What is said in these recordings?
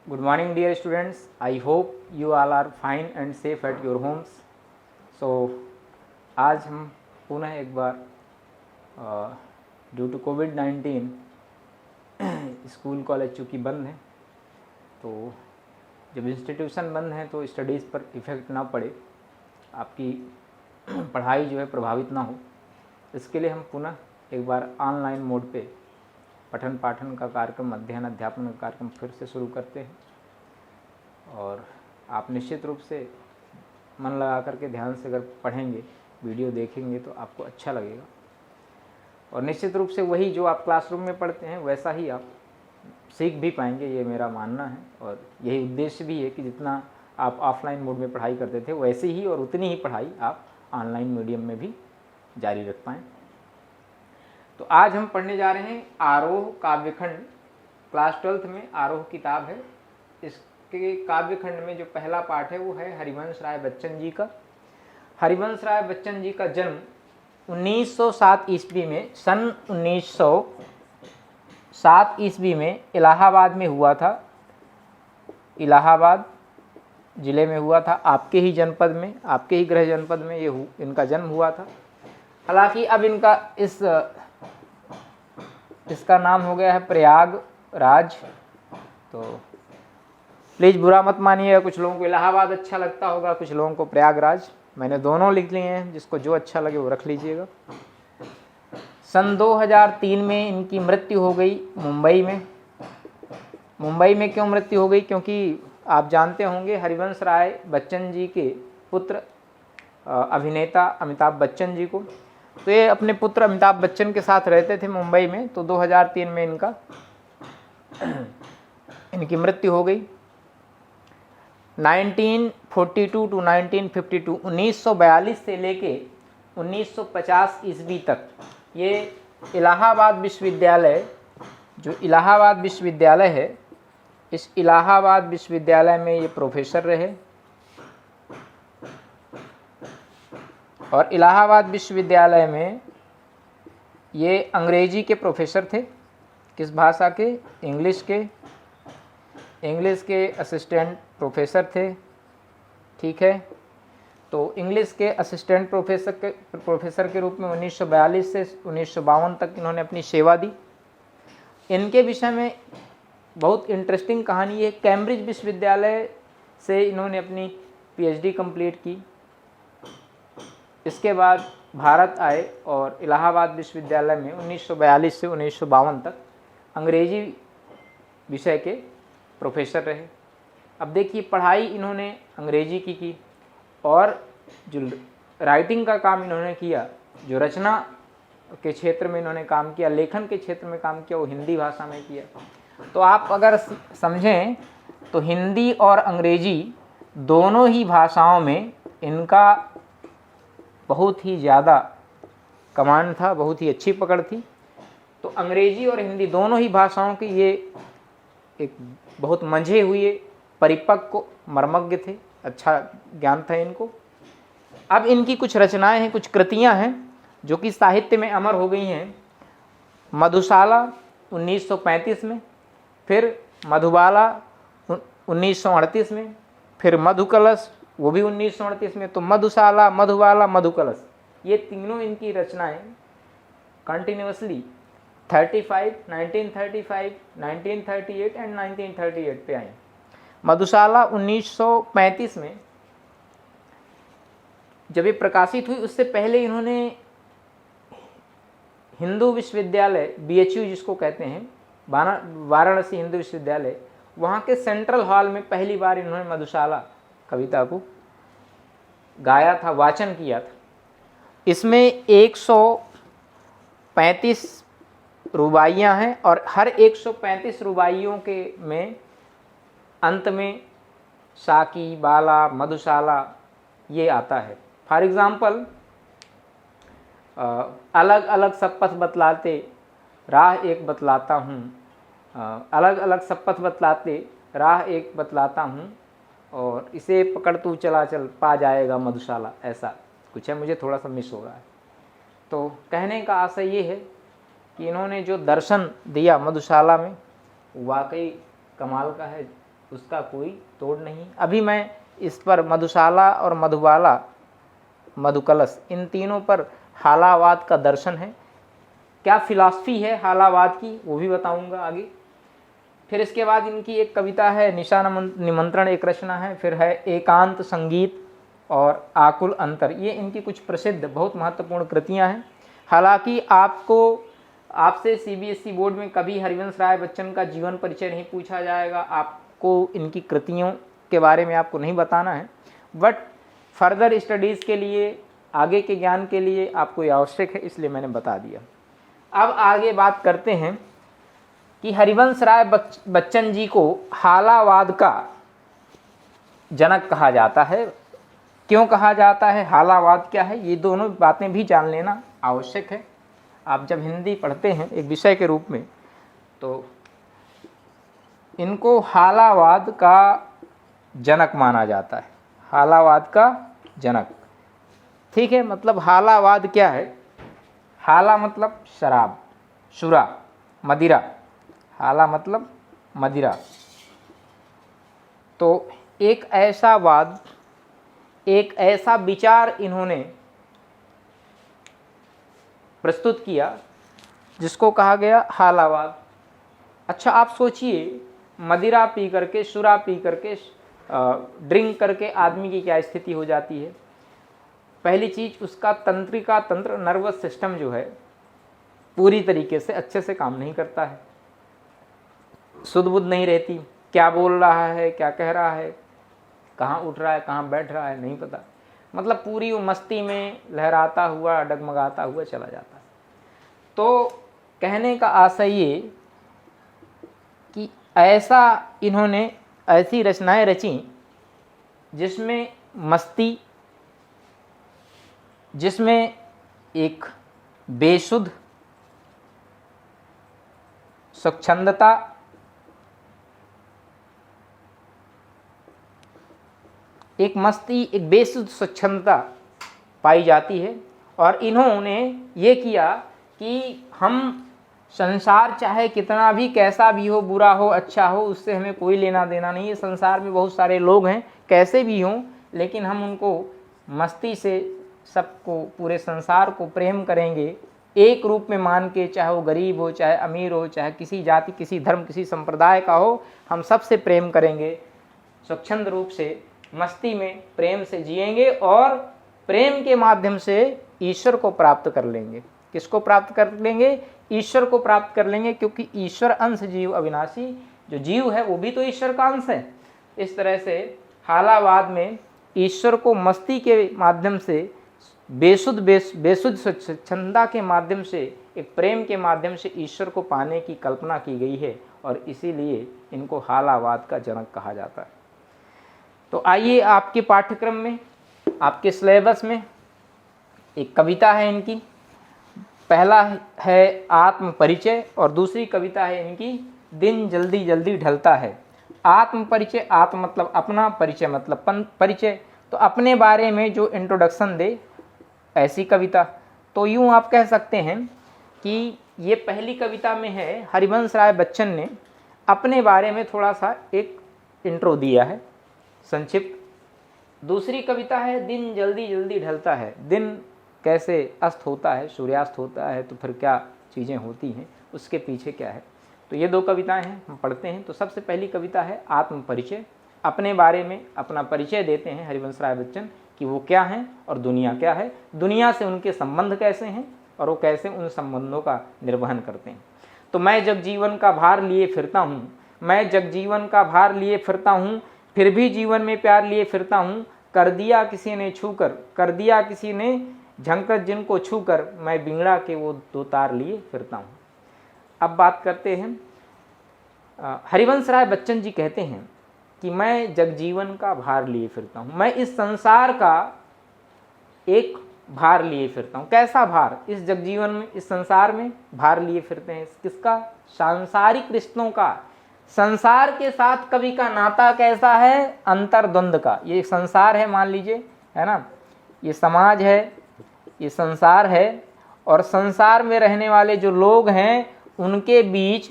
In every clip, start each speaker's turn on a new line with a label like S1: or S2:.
S1: Good morning, dear students. I hope you all are fine and safe at your homes. So, आज हम पुनः एक बार due to कोविड-19 स्कूल कॉलेज चूँकि बंद हैं, तो जब इंस्टीट्यूशन बंद हैं तो स्टडीज़ पर इफ़ेक्ट ना पड़े, आपकी पढ़ाई जो है प्रभावित ना हो, इसके लिए हम पुनः एक बार ऑनलाइन मोड पे पठन पाठन का कार्यक्रम, अध्ययन अध्यापन का कार्यक्रम फिर से शुरू करते हैं। और आप निश्चित रूप से मन लगा करके ध्यान से अगर पढ़ेंगे, वीडियो देखेंगे तो आपको अच्छा लगेगा। और निश्चित रूप से वही जो आप क्लासरूम में पढ़ते हैं वैसा ही आप सीख भी पाएंगे, ये मेरा मानना है। और यही उद्देश्य भी है कि जितना आप ऑफलाइन मोड में पढ़ाई करते थे वैसे ही और उतनी ही पढ़ाई आप ऑनलाइन मीडियम में भी जारी रख पाएँ। तो आज हम पढ़ने जा रहे हैं आरोह काव्यखंड। क्लास 12th में आरोह किताब है। इसके काव्यखंड में जो पहला पाठ है वो है हरिवंश राय बच्चन जी का। हरिवंश राय बच्चन जी का जन्म 1907 ईस्वी में, सन 1907 ईस्वी में इलाहाबाद में हुआ था। इलाहाबाद ज़िले में हुआ था, आपके ही जनपद में, आपके ही गृह जनपद में ये इनका जन्म हुआ था। हालांकि अब इसका नाम हो गया है प्रयागराज। तो प्लीज़ बुरा मत मानिएगा, कुछ लोगों को इलाहाबाद अच्छा लगता होगा, कुछ लोगों को प्रयागराज। मैंने दोनों लिख लिए हैं, जिसको जो अच्छा लगे वो रख लीजिएगा। सन 2003 में इनकी मृत्यु हो गई मुंबई में। मुंबई में क्यों मृत्यु हो गई? क्योंकि आप जानते होंगे हरिवंश राय बच्चन जी के पुत्र अभिनेता अमिताभ बच्चन जी को, तो ये अपने पुत्र अमिताभ बच्चन के साथ रहते थे मुंबई में। तो 2003 में इनकी मृत्यु हो गई। 1942 टू 1952, 1942 से लेके 1950 ईस्वी तक ये इलाहाबाद विश्वविद्यालय, जो इलाहाबाद विश्वविद्यालय है, इस इलाहाबाद विश्वविद्यालय में ये प्रोफेसर रहे। और इलाहाबाद विश्वविद्यालय में ये अंग्रेजी के प्रोफेसर थे। किस भाषा के? इंग्लिश के। इंग्लिश के असिस्टेंट प्रोफेसर थे, ठीक है। तो इंग्लिश के असिस्टेंट प्रोफेसर के रूप में 1942 से 1952 तक इन्होंने अपनी सेवा दी। इनके विषय में बहुत इंटरेस्टिंग कहानी है। कैम्ब्रिज विश्वविद्यालय से इन्होंने अपनी पीएचडी कंप्लीट की। इसके बाद भारत आए और इलाहाबाद विश्वविद्यालय में 1942 से 1952 तक अंग्रेजी विषय के प्रोफेसर रहे। अब देखिए, पढ़ाई इन्होंने अंग्रेजी की और जो राइटिंग का काम इन्होंने किया, जो रचना के क्षेत्र में इन्होंने काम किया, लेखन के क्षेत्र में काम किया, वो हिंदी भाषा में किया। तो आप अगर समझें तो हिंदी और अंग्रेजी दोनों ही भाषाओं में इनका बहुत ही ज़्यादा कमांड था, बहुत ही अच्छी पकड़ थी। तो अंग्रेजी और हिंदी दोनों ही भाषाओं की ये एक बहुत मंझे हुए परिपक्व मर्मज्ञ थे, अच्छा ज्ञान था इनको। अब इनकी कुछ रचनाएं हैं, कुछ कृतियां हैं जो कि साहित्य में अमर हो गई हैं। मधुशाला 1935 में, फिर मधुबाला 1938 में, फिर मधुकलश वो भी 1938 में। तो मधुशाला, मधुबाला, मधुकलश, ये तीनों इनकी रचनाएं कंटिन्यूअसली 1935, 1938 एंड 1938 पे आई। मधुशाला 1935 में जब ये प्रकाशित हुई, उससे पहले इन्होंने हिंदू विश्वविद्यालय, BHU जिसको कहते हैं, वाराणसी हिंदू विश्वविद्यालय, वहाँ के सेंट्रल हॉल में पहली बार इन्होंने मधुशाला कविता को गाया था, वाचन किया था। इसमें 135 रुबाइयाँ हैं और हर 135 रुबाइयों के में अंत में साकी, बाला, मधुशाला ये आता है। फॉर एग्ज़ाम्पल, अलग अलग सब पथ बतलाते राह एक बतलाता हूँ, अलग अलग सब पथ बतलाते राह एक बतलाता हूँ, और इसे पकड़ तू चला चल पा जाएगा मधुशाला, ऐसा कुछ है। मुझे थोड़ा सा मिस हो रहा है। तो कहने का आशय ये है कि इन्होंने जो दर्शन दिया मधुशाला में वाकई कमाल का है। उसका कोई तोड़ नहीं। अभी मैं इस पर मधुशाला और मधुबाला, मधुकलश, इन तीनों पर हालावाद का दर्शन है, क्या फिलॉसफी है हालावाद की, वो भी बताऊंगा आगे। फिर इसके बाद इनकी एक कविता है निशा निमंत्रण, एक रचना है। फिर है एकांत संगीत और आकुल अंतर। ये इनकी कुछ प्रसिद्ध बहुत महत्वपूर्ण कृतियां हैं। हालांकि आपसे सीबीएसई बोर्ड में कभी हरिवंश राय बच्चन का जीवन परिचय नहीं पूछा जाएगा, आपको इनकी कृतियों के बारे में आपको नहीं बताना है, बट फर्दर स्टडीज़ के लिए, आगे के ज्ञान के लिए आपको ये आवश्यक है, इसलिए मैंने बता दिया। अब आगे बात करते हैं कि हरिवंश राय बच्चन जी को हालावाद का जनक कहा जाता है। क्यों कहा जाता है, हालावाद क्या है, ये दोनों बातें भी जान लेना आवश्यक है। आप जब हिंदी पढ़ते हैं एक विषय के रूप में, तो इनको हालावाद का जनक माना जाता है, हालावाद का जनक। ठीक है, मतलब हालावाद क्या है, हाला मतलब शराब, शुरा, मदिरा, हाला मतलब मदिरा। तो एक ऐसा वाद, एक ऐसा विचार इन्होंने प्रस्तुत किया जिसको कहा गया हालावाद। अच्छा, आप सोचिए, मदिरा पी करके, शुरा पी करके, ड्रिंक करके आदमी की क्या स्थिति हो जाती है। पहली चीज़, उसका तंत्रिका तंत्र, नर्वस सिस्टम जो है पूरी तरीके से अच्छे से काम नहीं करता है, सुध बुध नहीं रहती, क्या बोल रहा है, क्या कह रहा है, कहाँ उठ रहा है, कहाँ बैठ रहा है, नहीं पता। मतलब पूरी वो मस्ती में लहराता हुआ, डगमगाता हुआ चला जाता है। तो कहने का आशय ये कि ऐसा इन्होंने ऐसी रचनाएं रची जिसमें मस्ती, जिसमें एक बेसुध स्वच्छंदता, एक मस्ती, एक बेसुध स्वच्छंदता पाई जाती है। और इन्होंने ये किया कि हम संसार चाहे कितना भी, कैसा भी हो, बुरा हो, अच्छा हो, उससे हमें कोई लेना देना नहीं है। संसार में बहुत सारे लोग हैं, कैसे भी हों, लेकिन हम उनको मस्ती से, सबको, पूरे संसार को प्रेम करेंगे, एक रूप में मान के, चाहे वो गरीब हो, चाहे अमीर हो, चाहे किसी जाति, किसी धर्म, किसी संप्रदाय का हो, हम सबसे प्रेम करेंगे, स्वच्छंद रूप से, मस्ती में, प्रेम से जिएंगे और प्रेम के माध्यम से ईश्वर को प्राप्त कर लेंगे। किसको प्राप्त कर लेंगे, ईश्वर को प्राप्त कर लेंगे, क्योंकि ईश्वर अंश जीव अविनाशी, जो जीव है वो भी तो ईश्वर का अंश है। इस तरह से हालावाद में ईश्वर को मस्ती के माध्यम से, बेसुध स्वच्छंदता के माध्यम से, एक प्रेम के माध्यम से ईश्वर को पाने की कल्पना की गई है, और इसीलिए इनको हालावाद का जनक कहा जाता है। तो आइए, आपके पाठ्यक्रम में, आपके सिलेबस में एक कविता है इनकी। पहला है आत्म परिचय और दूसरी कविता है इनकी दिन जल्दी जल्दी ढलता है। आत्म परिचय, आत्म मतलब अपना, परिचय मतलब परिचय, तो अपने बारे में जो इंट्रोडक्शन दे, ऐसी कविता। तो यूँ आप कह सकते हैं कि ये पहली कविता में है, हरिवंश राय बच्चन ने अपने बारे में थोड़ा सा एक इंट्रो दिया है, संक्षिप्त। दूसरी कविता है दिन जल्दी जल्दी ढलता है, दिन कैसे अस्त होता है, सूर्यास्त होता है, तो फिर क्या चीज़ें होती हैं, उसके पीछे क्या है। तो ये दो कविताएं हैं, हम पढ़ते हैं। तो सबसे पहली कविता है आत्म परिचय, अपने बारे में अपना परिचय देते हैं हरिवंश राय बच्चन कि वो क्या हैं और दुनिया क्या है, दुनिया से उनके संबंध कैसे हैं और वो कैसे उन संबंधों का निर्वहन करते हैं। तो मैं जगजीवन का भार लिए फिरता हूँ, मैं जगजीवन का भार लिए फिरता हूँ, फिर भी जीवन में प्यार लिए फिरता हूँ, कर दिया किसी ने छूकर, कर दिया किसी ने झंकर जिनको छूकर, मैं बिगड़ा के वो दो तार लिए फिरता हूँ। अब बात करते हैं, हरिवंश राय बच्चन जी कहते हैं कि मैं जगजीवन का भार लिए फिरता हूँ, मैं इस संसार का एक भार लिए फिरता हूँ। कैसा भार, इस जगजीवन में, इस संसार में भार लिए फिरते हैं, किसका, सांसारिक रिश्तों का। संसार के साथ कवि का नाता कैसा है, अंतर्द्वंद का। ये संसार है, मान लीजिए, है ना, ये समाज है, ये संसार है, और संसार में रहने वाले जो लोग हैं उनके बीच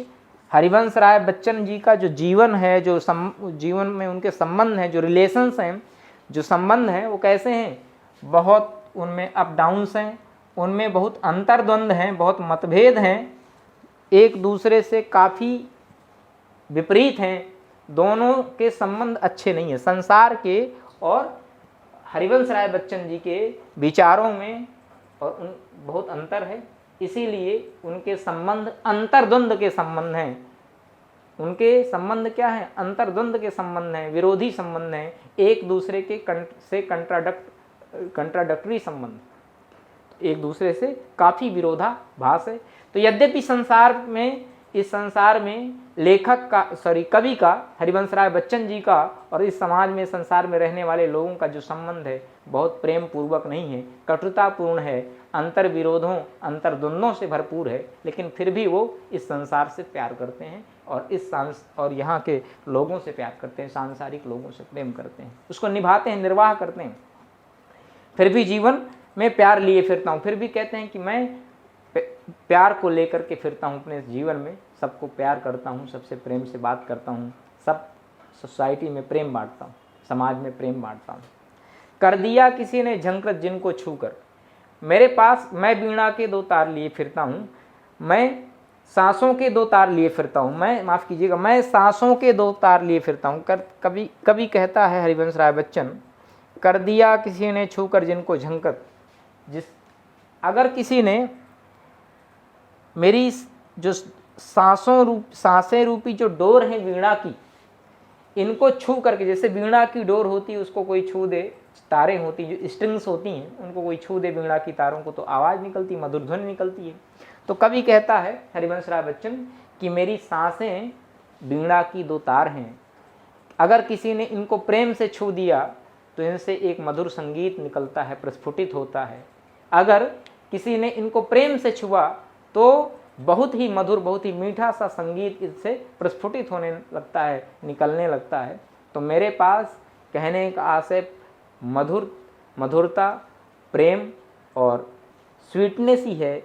S1: हरिवंश राय बच्चन जी का जो जीवन है, जो जीवन में उनके संबंध हैं, जो रिलेशंस हैं, जो संबंध हैं, वो कैसे हैं? बहुत उनमें अप डाउन्स हैं, उनमें बहुत अंतर्द्वंद हैं, बहुत मतभेद हैं, एक दूसरे से काफ़ी विपरीत हैं, दोनों के संबंध अच्छे नहीं हैं। संसार के और हरिवंश राय बच्चन जी के विचारों में और उन बहुत अंतर है, इसीलिए उनके संबंध अंतर्द्वंद के संबंध हैं। उनके संबंध क्या है? अंतर्द्वंद के संबंध हैं, विरोधी संबंध हैं, एक दूसरे के से कंट्राडक्टरी संबंध, एक दूसरे से काफ़ी विरोधाभास है। तो यद्यपि इस संसार में कवि का, हरिवंश राय बच्चन जी का और इस समाज में, संसार में रहने वाले लोगों का जो संबंध है बहुत प्रेम पूर्वक नहीं है, कटुतापूर्ण है, अंतर विरोधों, अंतर्द्वंद्वों से भरपूर है, लेकिन फिर भी वो इस संसार से प्यार करते हैं और यहाँ के लोगों से प्यार करते हैं, सांसारिक लोगों से प्रेम करते हैं, उसको निभाते हैं, निर्वाह करते हैं। फिर भी जीवन में प्यार लिए फिरता हूँ, फिर भी कहते हैं कि मैं प्यार को लेकर के फिरता हूँ अपने जीवन में, सबको प्यार करता हूँ, सबसे प्रेम से बात करता हूँ, सब सोसाइटी में प्रेम बांटता हूँ, समाज में प्रेम बांटता हूँ। कर दिया किसी ने झंकृत जिनको छूकर, मेरे पास मैं वीणा के 2 तार लिए फिरता हूँ, मैं सांसों के 2 तार लिए फिरता हूँ, मैं सांसों के 2 तार लिए फिरता हूँ। कभी कहता है हरिवंश राय बच्चन, कर दिया किसी ने छूकर जिनको झंकृत, अगर किसी ने मेरी जो सांसें रूपी जो डोर है वीणा की, इनको छू करके, जैसे वीणा की डोर होती है उसको कोई छू दे, तारें होती जो स्ट्रिंग्स होती हैं उनको कोई छू दे वीणा की तारों को, तो आवाज़ निकलती, मधुर ध्वनि निकलती है। तो कवि कहता है हरिवंश राय बच्चन कि मेरी सांसें वीणा की 2 तार हैं, अगर किसी ने इनको प्रेम से छू दिया तो इनसे एक मधुर संगीत निकलता है, प्रस्फुटित होता है। अगर किसी ने इनको प्रेम से छुआ तो बहुत ही मधुर, बहुत ही मीठा सा संगीत इससे प्रस्फुटित होने लगता है, निकलने लगता है। तो मेरे पास कहने का आशय मधुरता, प्रेम और स्वीटनेस ही है,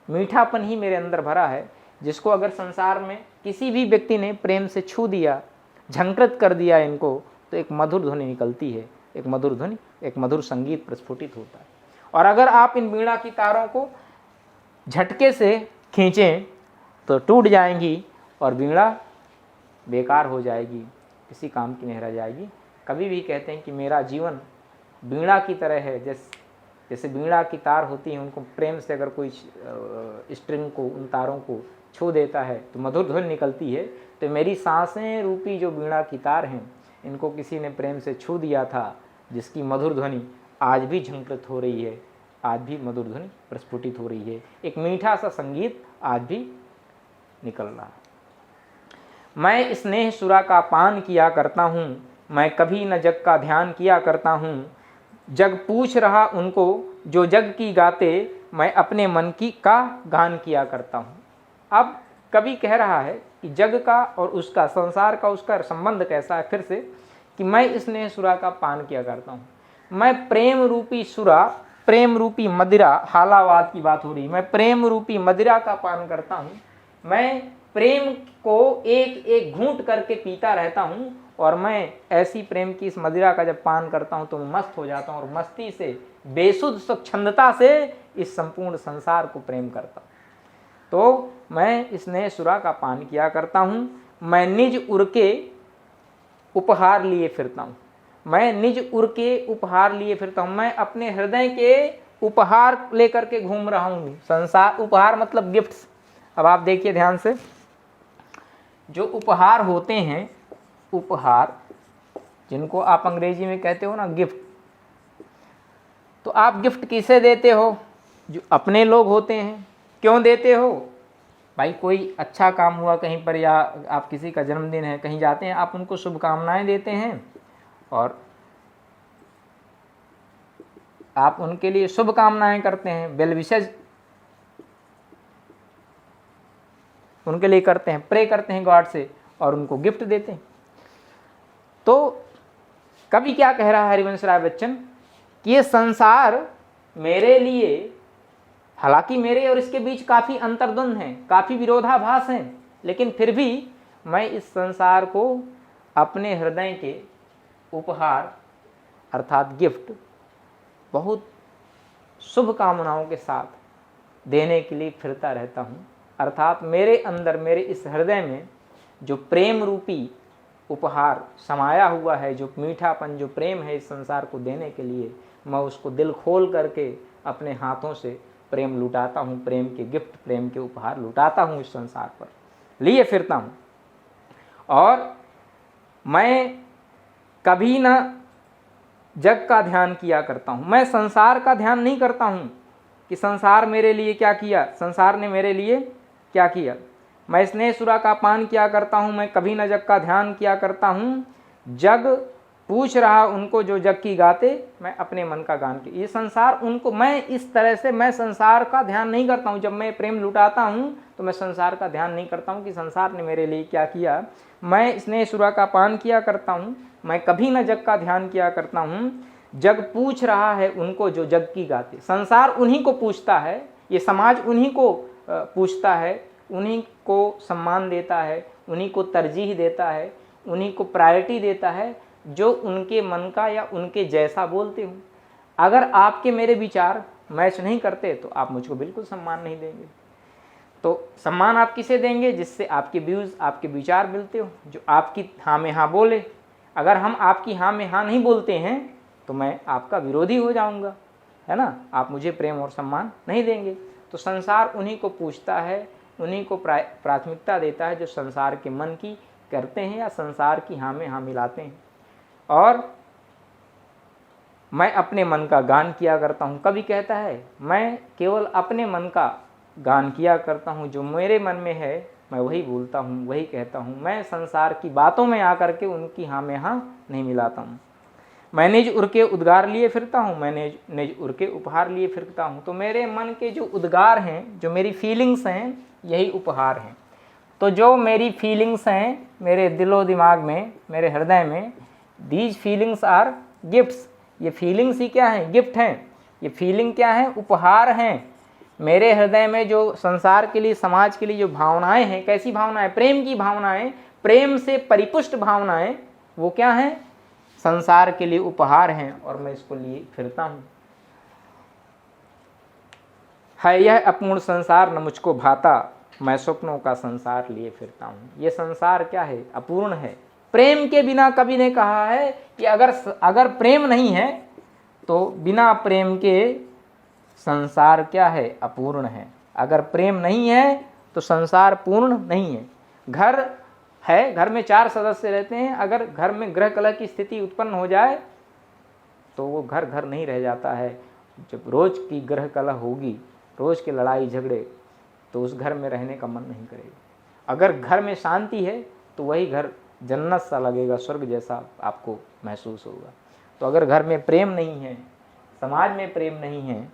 S1: मीठापन ही मेरे अंदर भरा है, जिसको अगर संसार में किसी भी व्यक्ति ने प्रेम से छू दिया, झंकृत कर दिया इनको, तो एक मधुर ध्वनि निकलती है, एक मधुर ध्वनि, एक मधुर संगीत प्रस्फुटित होता है। और अगर आप इन वीणा की तारों को झटके से खींचें तो टूट जाएंगी और वीणा बेकार हो जाएगी, किसी काम की नहीं रह जाएगी। कभी भी कहते हैं कि मेरा जीवन वीणा की तरह है, जैसे वीणा की तार होती हैं, उनको प्रेम से अगर कोई स्ट्रिंग को, उन तारों को छू देता है तो मधुर ध्वनि निकलती है। तो मेरी सांसें रूपी जो वीणा की तार हैं, इनको किसी ने प्रेम से छू दिया था, जिसकी मधुर ध्वनि आज भी झंकृत हो रही है, आज भी मधुर ध्वनि प्रस्फुटित हो रही है, एक मीठा सा संगीत आज भी निकल रहा है। मैं स्नेह सुरा का पान किया करता हूँ, मैं कभी न जग का ध्यान किया करता हूँ, जग पूछ रहा उनको जो जग की गाते, मैं अपने मन की का गान किया करता हूँ। अब कवि कह रहा है कि जग का और उसका, संसार का, उसका संबंध कैसा है, फिर से कि मैं स्नेह सुरा का पान किया करता हूँ, मैं प्रेम रूपी सुरा, प्रेम रूपी मदिरा, हालावाद की बात हो रही, मैं प्रेम रूपी मदिरा का पान करता हूँ, मैं प्रेम को एक एक घूंट करके पीता रहता हूँ, और मैं ऐसी प्रेम की इस मदिरा का जब पान करता हूँ तो मैं मस्त हो जाता हूँ, और मस्ती से, बेसुध स्वच्छंदता से इस संपूर्ण संसार को प्रेम करता हूँ। तो मैं स्नेह सुरा का पान किया करता हूँ, मैं निज उर के उपहार लिए फिरता हूँ, मैं निज उर के उपहार लिए फिरता हूँ, मैं अपने हृदय के उपहार लेकर के घूम रहा हूँ। संसार, उपहार मतलब गिफ्ट्स। अब आप देखिए ध्यान से, जो उपहार होते हैं, उपहार जिनको आप अंग्रेजी में कहते हो ना गिफ्ट, तो आप गिफ्ट किसे देते हो? जो अपने लोग होते हैं। क्यों देते हो? भाई कोई अच्छा काम हुआ कहीं पर, या आप किसी का जन्मदिन है, कहीं जाते हैं, आप उनको शुभकामनाएं देते हैं और आप उनके लिए शुभकामनाएं करते हैं, वेल विशेज उनके लिए करते हैं, प्रे करते हैं गॉड से, और उनको गिफ्ट देते हैं। तो कवि क्या कह रहा है हरिवंश राय बच्चन कि ये संसार मेरे लिए, हालांकि मेरे और इसके बीच काफ़ी अंतर्द्वंद हैं, काफ़ी विरोधाभास हैं, लेकिन फिर भी मैं इस संसार को अपने हृदय के उपहार अर्थात गिफ्ट बहुत शुभ कामनाओं के साथ देने के लिए फिरता रहता हूँ। अर्थात मेरे अंदर, मेरे इस हृदय में जो प्रेम रूपी उपहार समाया हुआ है, जो मीठापन, जो प्रेम है इस संसार को देने के लिए, मैं उसको दिल खोल करके अपने हाथों से प्रेम लुटाता हूँ, प्रेम के गिफ्ट, प्रेम के उपहार लुटाता हूँ इस संसार पर, लिए फिरता हूँ। और मैं कभी ना जग का ध्यान किया करता हूँ, मैं संसार का ध्यान नहीं करता हूँ कि संसार मेरे लिए क्या किया, संसार ने मेरे लिए क्या किया। मैं स्नेह सुरा का पान किया करता हूँ, मैं कभी न जग का ध्यान किया करता हूँ। जग पूछ रहा उनको जो जग की गाते, मैं अपने मन का गान की। ये संसार उनको, मैं इस तरह से मैं संसार का ध्यान नहीं करता हूँ। जब मैं प्रेम लुटाता हूँ तो मैं संसार का ध्यान नहीं करता हूँ कि संसार ने मेरे लिए क्या किया। मैं स्नेह सुरा का पान किया करता हूँ, मैं कभी न जग का ध्यान किया करता हूँ। जग पूछ रहा है उनको जो जग की गाते। संसार उन्हीं को पूछता है, ये समाज उन्हीं को पूछता है, उन्हीं को सम्मान देता है, उन्हीं को तरजीह देता है, उन्हीं को प्रायोरिटी देता है जो उनके मन का या उनके जैसा बोलते हो। अगर आपके मेरे विचार मैच नहीं करते तो आप मुझको बिल्कुल सम्मान नहीं देंगे। तो सम्मान आप किसे देंगे? जिससे आपके व्यूज़, आपके विचार मिलते हो, जो आपकी हाँ में हाँ बोले। अगर हम आपकी हाँ में हाँ नहीं बोलते हैं तो मैं आपका विरोधी हो जाऊंगा, है ना। आप मुझे प्रेम और सम्मान नहीं देंगे। तो संसार उन्हीं को पूछता है, उन्हीं को प्राथमिकता देता है जो संसार के मन की करते हैं या संसार की हाँ में हाँ मिलाते हैं। और मैं अपने मन का गान किया करता हूँ। कभी कहता है मैं केवल अपने मन का गान किया करता हूँ, जो मेरे मन में है मैं वही बोलता हूँ, वही कहता हूँ। मैं संसार की बातों में आकर के उनकी हाँ में हाँ नहीं मिलाता हूँ। मैं निज उर के उद्गार लिए फिरता हूँ, मैं निज उर के उपहार लिए फिरता हूँ। तो मेरे मन के जो उद्गार हैं, जो मेरी फीलिंग्स हैं, यही उपहार हैं। तो जो मेरी फीलिंग्स हैं मेरे दिलो दिमाग में, मेरे हृदय में, दीज फीलिंग्स आर गिफ्ट्स। ये फीलिंग्स ही क्या हैं? गिफ्ट हैं। ये फीलिंग क्या है? उपहार हैं। मेरे हृदय में जो संसार के लिए, समाज के लिए जो भावनाएं हैं, कैसी भावनाएं? प्रेम की भावनाएं, प्रेम से परिपुष्ट भावनाएं, वो क्या हैं? संसार के लिए उपहार हैं और मैं इसको लिए फिरता हूं। है यह अपूर्ण संसार न मुझको भाता, मैं स्वप्नों का संसार लिए फिरता हूं। ये संसार क्या है? अपूर्ण है। प्रेम के बिना, कभी ने कहा है कि अगर प्रेम नहीं है तो बिना प्रेम के संसार क्या है? अपूर्ण है। अगर प्रेम नहीं है तो संसार पूर्ण नहीं है। घर है, घर में 4 सदस्य रहते हैं, अगर घर में गृह कलह की स्थिति उत्पन्न हो जाए तो वो घर घर नहीं रह जाता है। जब रोज की गृह कलह होगी, रोज की लड़ाई झगड़े, तो उस घर में रहने का मन नहीं करेगा। अगर घर में शांति है तो वही घर जन्नत सा लगेगा, स्वर्ग जैसा आपको महसूस होगा। तो अगर घर में प्रेम नहीं है, समाज में प्रेम नहीं है,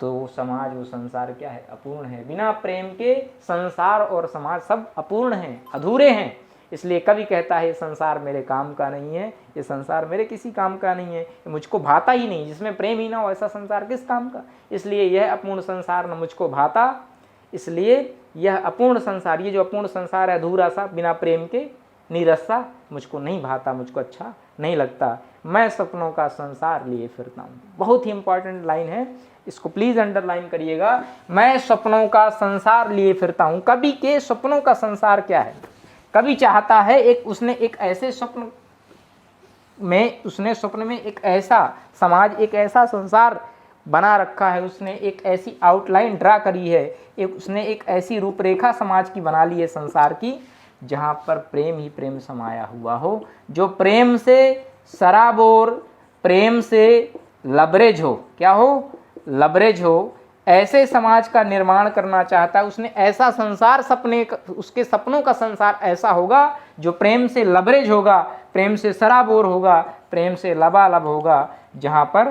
S1: तो वो समाज, वो संसार क्या है? अपूर्ण है। बिना प्रेम के संसार और समाज सब अपूर्ण हैं, अधूरे हैं। इसलिए कवि कहता है ये संसार मेरे काम का नहीं है, ये संसार मेरे किसी काम का नहीं है, ये मुझको भाता ही नहीं। जिसमें प्रेम ही ना हो ऐसा संसार किस काम का? इसलिए यह अपूर्ण संसार न मुझको भाता। इसलिए यह अपूर्ण संसार, ये जो अपूर्ण संसार है, अधूरा सा, बिना प्रेम के, नीरसा, मुझको नहीं भाता, मुझको अच्छा नहीं लगता। मैं सपनों का संसार लिए फिरता हूँ। बहुत ही इंपॉर्टेंट लाइन है, इसको प्लीज अंडरलाइन करिएगा। मैं सपनों का संसार लिए फिरता हूँ। कवि के सपनों का संसार क्या है? कवि चाहता है उसने एक ऐसे स्वप्न में एक ऐसा समाज, एक ऐसा संसार बना रखा है, उसने एक ऐसी आउटलाइन ड्रा करी है, उसने एक ऐसी रूपरेखा समाज की बना ली है संसार की, जहाँ पर प्रेम ही प्रेम समाया हुआ हो, जो प्रेम से सराबोर, प्रेम से लबरेज हो। क्या हो? लबरेज हो। ऐसे समाज का निर्माण करना चाहता है उसने। ऐसा संसार उसके सपनों का संसार ऐसा होगा जो प्रेम से लबरेज होगा, प्रेम से सराबोर होगा, प्रेम से लबालब होगा, जहाँ पर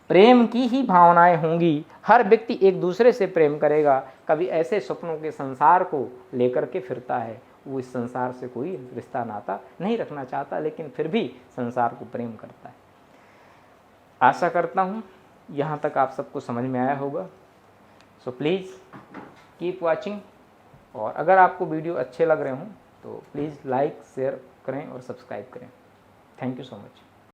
S1: प्रेम की ही भावनाएं होंगी। हर व्यक्ति एक दूसरे से प्रेम करेगा। कभी ऐसे सपनों के संसार को लेकर के फिरता है। वो इस संसार से कोई रिश्ता नाता नहीं रखना चाहता, लेकिन फिर भी संसार को प्रेम करता है। आशा करता हूँ यहाँ तक आप सबको समझ में आया होगा। सो प्लीज़ कीप वॉचिंग और अगर आपको वीडियो अच्छे लग रहे हों तो प्लीज़ लाइक शेयर करें और सब्सक्राइब करें। Thank you so much.